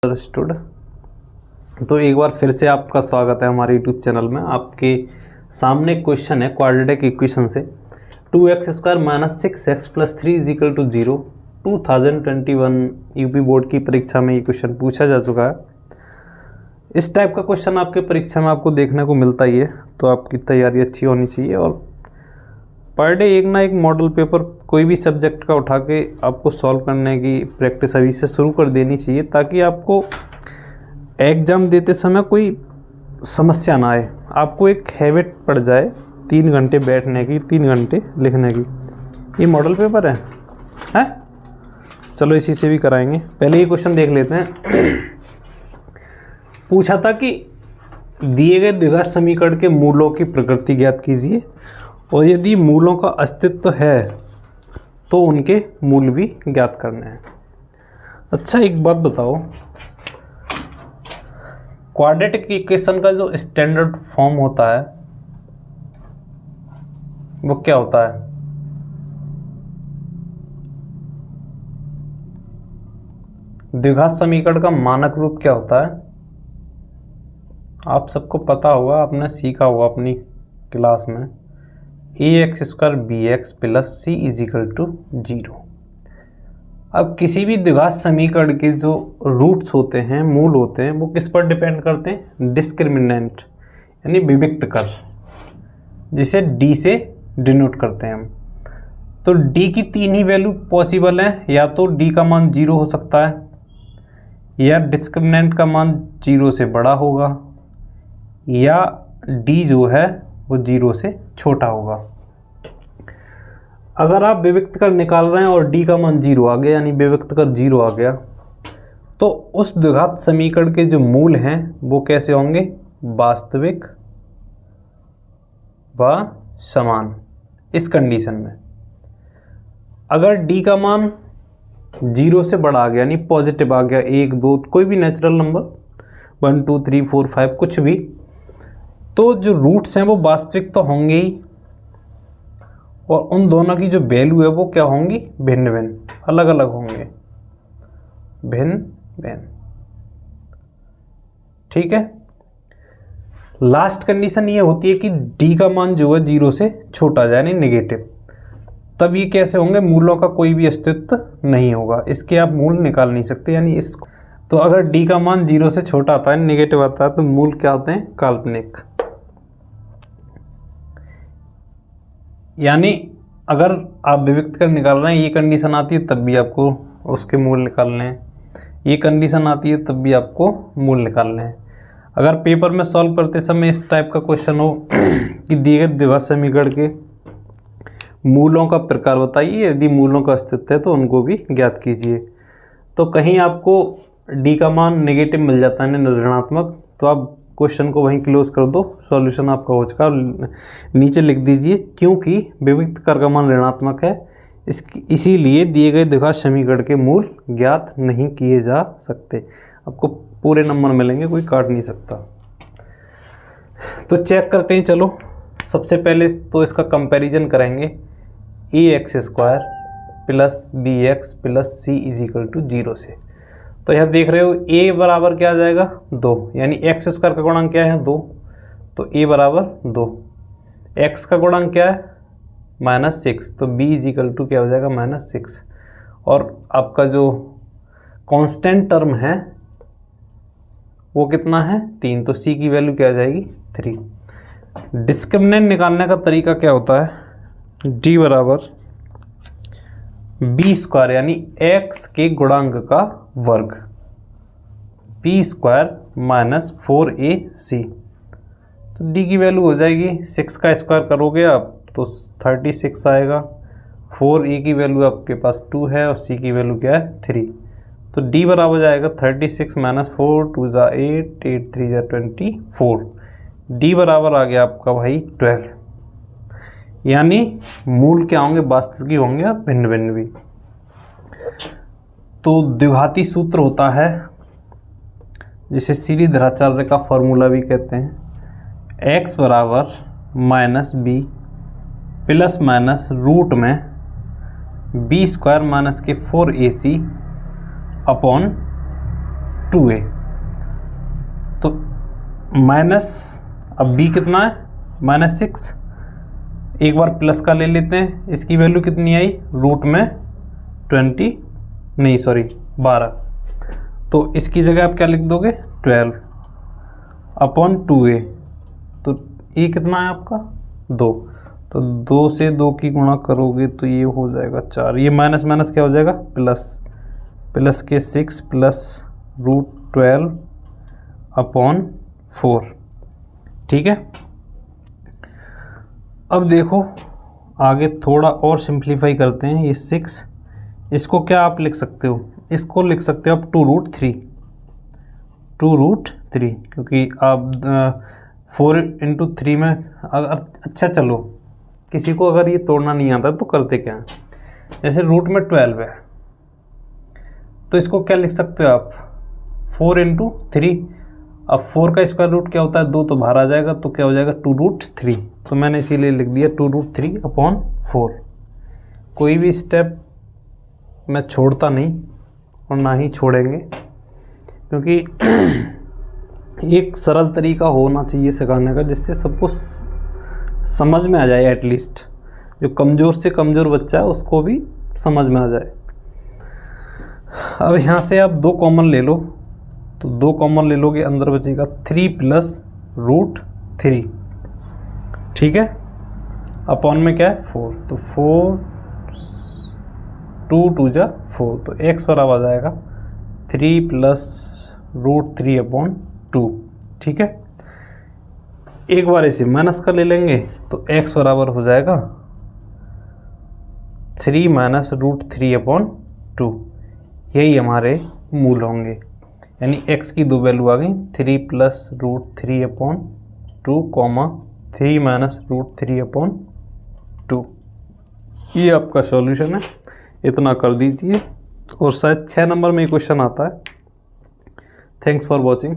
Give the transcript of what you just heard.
Understood. तो एक बार फिर से आपका स्वागत है हमारे यूट्यूब चैनल में। आपके सामने क्वेश्चन है क्वाड्रेटिक इक्वेशन से 2x² - 6x + 3 = 0। 2021 यूपी बोर्ड की परीक्षा में ये क्वेश्चन पूछा जा चुका है। इस टाइप का क्वेश्चन आपके परीक्षा में आपको देखने को मिलता ही है, तो आपकी तैयारी अच्छी होनी चाहिए। और पर डे एक ना एक मॉडल पेपर कोई भी सब्जेक्ट का उठा के आपको सॉल्व करने की प्रैक्टिस अभी से शुरू कर देनी चाहिए, ताकि आपको एग्ज़ाम देते समय कोई समस्या ना आए, आपको एक हैबिट पड़ जाए 3 घंटे बैठने की, 3 घंटे लिखने की। ये मॉडल पेपर है? चलो इसी से भी कराएंगे। पहले ये क्वेश्चन देख लेते हैं। पूछा था कि दिए गए द्विघात समीकरण के मूलों की प्रकृति ज्ञात कीजिए, और यदि मूलों का अस्तित्व है तो उनके मूल भी ज्ञात करने हैं। अच्छा, एक बात बताओ, क्वाड्रेटिक इक्वेशन का जो स्टैंडर्ड फॉर्म होता है वो क्या होता है? द्विघात समीकरण का मानक रूप क्या होता है? आप सबको पता होगा, आपने सीखा होगा अपनी क्लास में, ax² bx + c = 0। अब किसी भी द्विघात समीकरण के जो रूट्स होते हैं, मूल होते हैं, वो किस पर डिपेंड करते हैं? डिस्क्रिमिनेंट यानी विविक्त कर, जिसे d से डिनोट करते हैं हम। तो d की 3 ही वैल्यू पॉसिबल है, या तो d का मान 0 हो सकता है, या डिस्क्रिमिनेंट का मान 0 से बड़ा होगा, या d जो है वो 0 से छोटा होगा। अगर आप विविक्त कर निकाल रहे हैं और d का मान 0 आ गया, यानी विविक्त कर 0 आ गया, तो उस द्विघात समीकरण के जो मूल हैं वो कैसे होंगे? वास्तविक व समान। इस कंडीशन में अगर d का मान 0 से बड़ा आ गया, यानी पॉजिटिव आ गया, 1 2 कोई भी नेचुरल नंबर 1 2 3 4 5 कुछ भी, तो जो रूट्स हैं वो वास्तविक तो होंगे ही, और उन दोनों की जो वैल्यू है वो क्या होंगी? भिन्न भिन्न, अलग अलग होंगे, भिन्न भिन्न। ठीक है। लास्ट कंडीशन ये होती है कि d का मान जो है 0 से छोटा जाए, यानी नेगेटिव। तब ये कैसे होंगे? मूलों का कोई भी अस्तित्व नहीं होगा, इसके आप मूल निकाल नहीं सकते। यानी इस तो अगर d का मान 0 से छोटा आता है, नेगेटिव आता है, तो मूल क्या होते हैं? काल्पनिक। यानी अगर आप विविक्त कर निकाल रहे हैं, ये कंडीशन आती है तब भी आपको उसके मूल निकालने हैं, ये कंडीशन आती है तब भी आपको मूल निकालने हैं। अगर पेपर में सॉल्व करते समय इस टाइप का क्वेश्चन हो कि दिए गए द्विघात समीकरण के मूलों का प्रकार बताइए, यदि मूलों का अस्तित्व है तो उनको भी ज्ञात कीजिए, तो कहीं आपको d का मान नेगेटिव मिल जाता है, ऋणात्मक, तो आप क्वेश्चन को वहीं क्लोज कर दो, सॉल्यूशन आपका हो चुका। नीचे लिख दीजिए क्योंकि विविक्त कर का मान ऋणात्मक है, इसीलिए दिए गए द्विघात समीकरण के मूल ज्ञात नहीं किए जा सकते। आपको पूरे नंबर मिलेंगे, कोई काट नहीं सकता। तो चेक करते हैं। चलो सबसे पहले तो इसका कंपैरिजन करेंगे, ax² + bx + c = 0 से। तो यहाँ देख रहे हो a बराबर क्या आ जाएगा? 2, यानी x² का गुणांक क्या है? 2, तो a बराबर 2। x का गुणांक क्या है? -6, तो b = क्या हो जाएगा? -6। और आपका जो कांस्टेंट टर्म है वो कितना है? 3, तो c की वैल्यू क्या आ जाएगी? 3। डिस्क्रिमिनेंट निकालने का तरीका क्या होता है? d बराबर b² यानी x के गुणांक का वर्ग, b² - 4ac, तो d की वैल्यू हो जाएगी 6 का स्क्वायर करोगे आप तो 36 आएगा। 4a की वैल्यू आपके पास 2 है और c की वैल्यू क्या है? 3, तो d बराबर जाएगा 36 - 4 2 = 8 8 3 = 24। d बराबर आ गया आपका भाई 12। यानी मूल क्या होंगे? वास्तविक होंगे और भिन्न भिन्न भी। तो द्विघाती सूत्र होता है जिसे श्रीधराचार्य का फॉर्मूला भी कहते हैं, x बराबर -b ± रूट में b² - 4ac अपॉन 2a। तो माइनस, अब b कितना है -6, एक बार प्लस का ले लेते हैं, इसकी वैल्यू कितनी आई रूट में 12, तो इसकी जगह आप क्या लिख दोगे 12 अपॉन 2a। तो ये कितना है आपका 2, तो 2 से 2 की गुणा करोगे तो ये हो जाएगा 4, ये माइनस माइनस क्या हो जाएगा प्लस के 6 प्लस रूट 12 अपॉन 4। ठीक है, अब देखो आगे थोड़ा और सिंप्लीफाई करते हैं। ये 6, इसको क्या आप लिख सकते हो, इसको लिख सकते हो आप 2√3, क्योंकि आप 4 × 3 में अगर अच्छा चलो किसी को अगर ये तोड़ना नहीं आता तो करते क्या है, जैसे रूट में 12 है तो इसको क्या लिख सकते हो आप 4 × 3। अब 4 का स्क्वायर रूट क्या होता है 2, तो बाहर आ जाएगा, तो क्या हो जाएगा 2√3। तो मैंने इसीलिए लिख दिया 2√3 अपॉन 4। कोई भी स्टेप मैं छोड़ता नहीं और ना ही छोड़ेंगे, क्योंकि एक सरल तरीका होना चाहिए सिखाने का जिससे सबको समझ में आ जाए, एटलीस्ट जो कमज़ोर से कमज़ोर बच्चा है उसको भी समझ में आ जाए। अब यहाँ से आप 2 कॉमन ले लो, तो 2 कॉमन ले लोगे, अंदर बचेगा 3 + √3। ठीक है, अपॉन में क्या है 4, तो 4 2 2 जा 4, तो x बराबर आ जाएगा 3 + √3 अपॉन 2। ठीक है, एक बार इसे माइनस कर ले लेंगे तो x बराबर हो जाएगा 3 - √3 अपॉन 2। यही हमारे मूल होंगे, यानी x की 2 वैल्यू आ गई 3 + √3 अपॉन 2, 3 - √3 अपॉन 2। ये आपका सॉल्यूशन है, इतना कर दीजिए और शायद 6 नंबर में क्वेश्चन आता है। Thanks for watching.